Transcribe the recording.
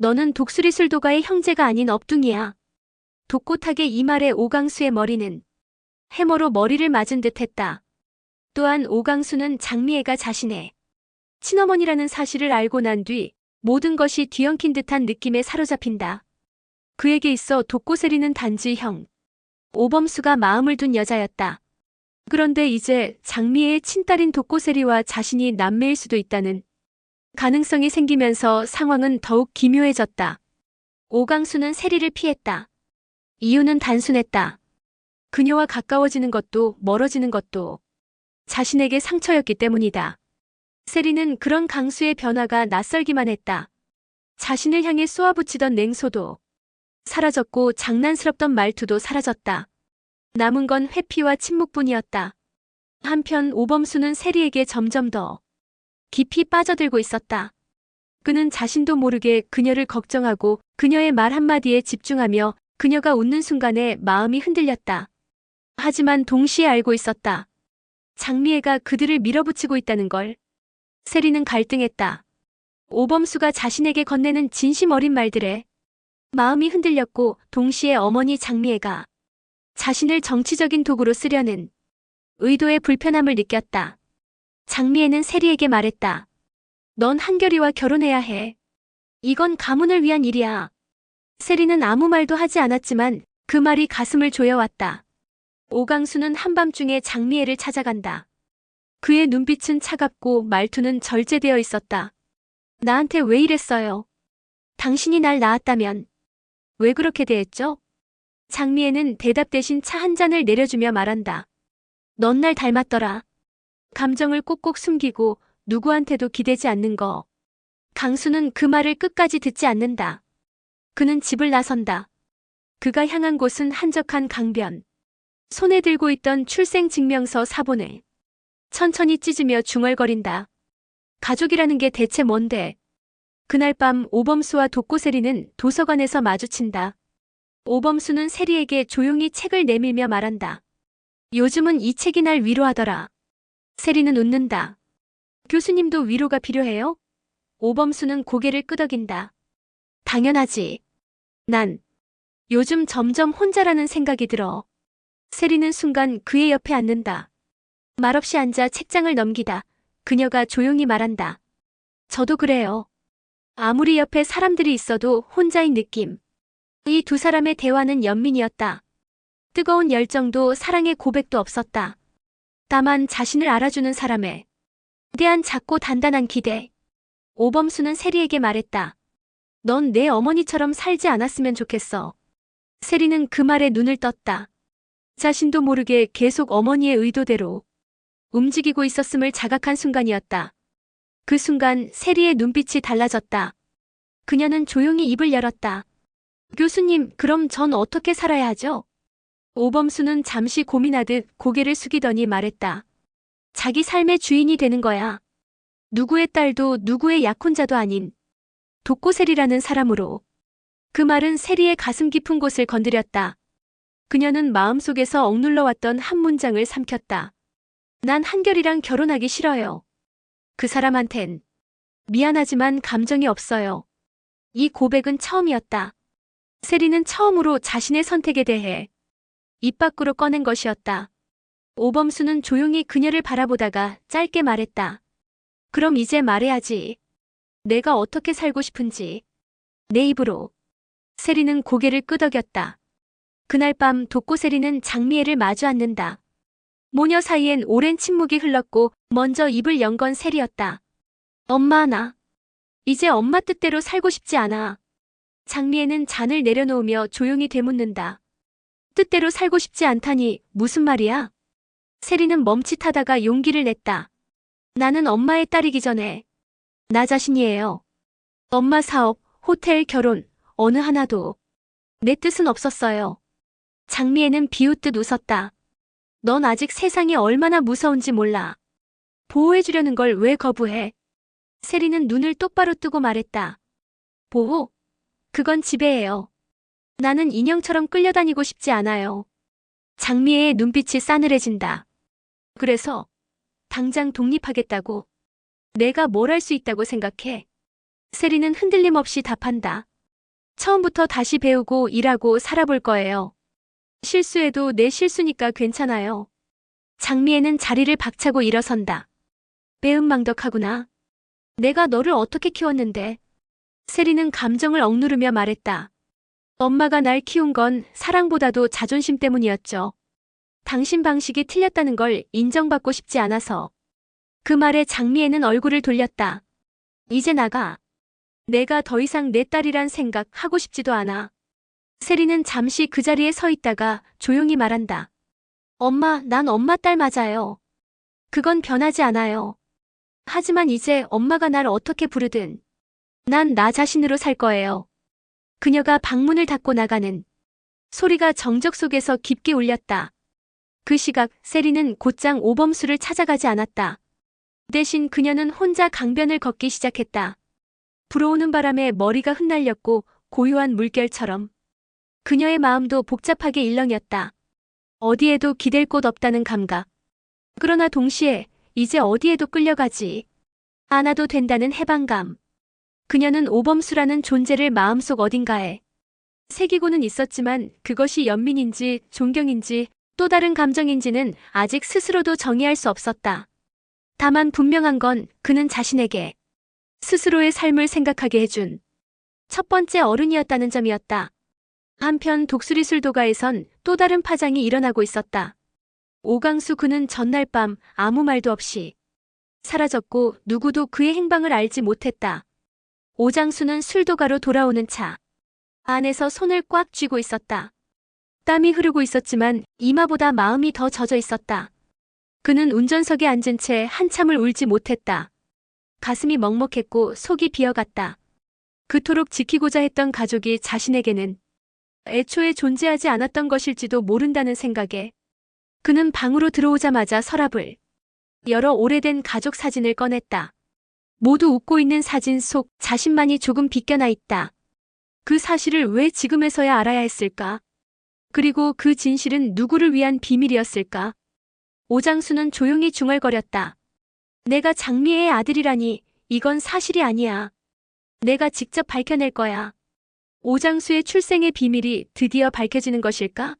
너는 독수리술도가의 형제가 아닌 업둥이야. 독고타게 이 말에 오강수의 머리는 해머로 머리를 맞은 듯했다. 또한 오강수는 장미애가 자신의 친어머니라는 사실을 알고 난 뒤 모든 것이 뒤엉킨 듯한 느낌에 사로잡힌다. 그에게 있어 독고세리는 단지 형 오범수가 마음을 둔 여자였다. 그런데 이제 장미애의 친딸인 독고세리와 자신이 남매일 수도 있다는 가능성이 생기면서 상황은 더욱 기묘해졌다. 오강수는 세리를 피했다. 이유는 단순했다. 그녀와 가까워지는 것도 멀어지는 것도 자신에게 상처였기 때문이다. 세리는 그런 강수의 변화가 낯설기만 했다. 자신을 향해 쏘아붙이던 냉소도 사라졌고 장난스럽던 말투도 사라졌다. 남은 건 회피와 침묵뿐이었다. 한편 오범수는 세리에게 점점 더 깊이 빠져들고 있었다. 그는 자신도 모르게 그녀를 걱정하고 그녀의 말 한마디에 집중하며 그녀가 웃는 순간에 마음이 흔들렸다. 하지만 동시에 알고 있었다. 장미애가 그들을 밀어붙이고 있다는 걸. 세리는 갈등했다. 오범수가 자신에게 건네는 진심 어린 말들에 마음이 흔들렸고 동시에 어머니 장미애가 자신을 정치적인 도구로 쓰려는 의도의 불편함을 느꼈다. 장미애는 세리에게 말했다. 넌 한결이와 결혼해야 해. 이건 가문을 위한 일이야. 세리는 아무 말도 하지 않았지만 그 말이 가슴을 조여왔다. 오강수는 한밤중에 장미애를 찾아간다. 그의 눈빛은 차갑고 말투는 절제되어 있었다. 나한테 왜 이랬어요? 당신이 날 낳았다면 왜 그렇게 대했죠? 장미애는 대답 대신 차 한 잔을 내려주며 말한다. 넌 날 닮았더라. 감정을 꼭꼭 숨기고 누구한테도 기대지 않는 거. 강수는 그 말을 끝까지 듣지 않는다. 그는 집을 나선다. 그가 향한 곳은 한적한 강변. 손에 들고 있던 출생증명서 사본을 천천히 찢으며 중얼거린다. 가족이라는 게 대체 뭔데? 그날 밤 오범수와 독고세리는 도서관에서 마주친다. 오범수는 세리에게 조용히 책을 내밀며 말한다. 요즘은 이 책이 날 위로하더라. 세리는 웃는다. 교수님도 위로가 필요해요? 오범수는 고개를 끄덕인다. 당연하지. 난 요즘 점점 혼자라는 생각이 들어. 세리는 순간 그의 옆에 앉는다. 말없이 앉아 책장을 넘기다 그녀가 조용히 말한다. 저도 그래요. 아무리 옆에 사람들이 있어도 혼자인 느낌. 이 두 사람의 대화는 연민이었다. 뜨거운 열정도 사랑의 고백도 없었다. 다만 자신을 알아주는 사람에 대한 작고 단단한 기대. 오범수는 세리에게 말했다. 넌 내 어머니처럼 살지 않았으면 좋겠어. 세리는 그 말에 눈을 떴다. 자신도 모르게 계속 어머니의 의도대로 움직이고 있었음을 자각한 순간이었다. 그 순간 세리의 눈빛이 달라졌다. 그녀는 조용히 입을 열었다. 교수님, 그럼 전 어떻게 살아야 하죠? 오범수는 잠시 고민하듯 고개를 숙이더니 말했다. 자기 삶의 주인이 되는 거야. 누구의 딸도 누구의 약혼자도 아닌 독고세리라는 사람으로. 그 말은 세리의 가슴 깊은 곳을 건드렸다. 그녀는 마음속에서 억눌러왔던 한 문장을 삼켰다. 난 한결이랑 결혼하기 싫어요. 그 사람한텐 미안하지만 감정이 없어요. 이 고백은 처음이었다. 세리는 처음으로 자신의 선택에 대해 입 밖으로 꺼낸 것이었다. 오범수는 조용히 그녀를 바라보다가 짧게 말했다. 그럼 이제 말해야지. 내가 어떻게 살고 싶은지. 내 입으로. 세리는 고개를 끄덕였다. 그날 밤 독고세리는 장미애를 마주 앉는다. 모녀 사이엔 오랜 침묵이 흘렀고 먼저 입을 연 건 세리였다. 엄마, 나 이제 엄마 뜻대로 살고 싶지 않아. 장미애는 잔을 내려놓으며 조용히 되묻는다. 뜻대로 살고 싶지 않다니 무슨 말이야? 세리는 멈칫하다가 용기를 냈다. 나는 엄마의 딸이기 전에 나 자신이에요. 엄마 사업, 호텔, 결혼 어느 하나도 내 뜻은 없었어요. 장미애는 비웃듯 웃었다. 넌 아직 세상이 얼마나 무서운지 몰라. 보호해주려는 걸 왜 거부해? 세리는 눈을 똑바로 뜨고 말했다. 보호? 그건 지배예요. 나는 인형처럼 끌려다니고 싶지 않아요. 장미애의 눈빛이 싸늘해진다. 그래서 당장 독립하겠다고? 내가 뭘 할 수 있다고 생각해? 세리는 흔들림 없이 답한다. 처음부터 다시 배우고 일하고 살아볼 거예요. 실수해도 내 실수니까 괜찮아요. 장미애는 자리를 박차고 일어선다. 매은망덕하구나. 내가 너를 어떻게 키웠는데. 세리는 감정을 억누르며 말했다. 엄마가 날 키운 건 사랑보다도 자존심 때문이었죠. 당신 방식이 틀렸다는 걸 인정받고 싶지 않아서. 그 말에 장미애는 얼굴을 돌렸다. 이제 나가. 내가 더 이상 내 딸이란 생각 하고 싶지도 않아. 세리는 잠시 그 자리에 서 있다가 조용히 말한다. 엄마, 난 엄마 딸 맞아요. 그건 변하지 않아요. 하지만 이제 엄마가 날 어떻게 부르든 난 나 자신으로 살 거예요. 그녀가 방문을 닫고 나가는 소리가 정적 속에서 깊게 울렸다. 그 시각 세리는 곧장 오범수를 찾아가지 않았다. 대신 그녀는 혼자 강변을 걷기 시작했다. 불어오는 바람에 머리가 흩날렸고 고요한 물결처럼 그녀의 마음도 복잡하게 일렁였다. 어디에도 기댈 곳 없다는 감각. 그러나 동시에 이제 어디에도 끌려가지 않아도 된다는 해방감. 그녀는 오범수라는 존재를 마음속 어딘가에 새기고는 있었지만 그것이 연민인지 존경인지 또 다른 감정인지는 아직 스스로도 정의할 수 없었다. 다만 분명한 건 그는 자신에게 스스로의 삶을 생각하게 해준 첫 번째 어른이었다는 점이었다. 한편 독수리 술도가에선 또 다른 파장이 일어나고 있었다. 오강수 그는 전날 밤 아무 말도 없이 사라졌고 누구도 그의 행방을 알지 못했다. 오장수는 술도가로 돌아오는 차 안에서 손을 꽉 쥐고 있었다. 땀이 흐르고 있었지만 이마보다 마음이 더 젖어 있었다. 그는 운전석에 앉은 채 한참을 울지 못했다. 가슴이 먹먹했고 속이 비어갔다. 그토록 지키고자 했던 가족이 자신에게는 애초에 존재하지 않았던 것일지도 모른다는 생각에 그는 방으로 들어오자마자 서랍을 열어 오래된 가족 사진을 꺼냈다. 모두 웃고 있는 사진 속 자신만이 조금 비껴나 있다. 그 사실을 왜 지금에서야 알아야 했을까? 그리고 그 진실은 누구를 위한 비밀이었을까? 오장수는 조용히 중얼거렸다. 내가 장미애의 아들이라니 이건 사실이 아니야. 내가 직접 밝혀낼 거야. 오장수의 출생의 비밀이 드디어 밝혀지는 것일까?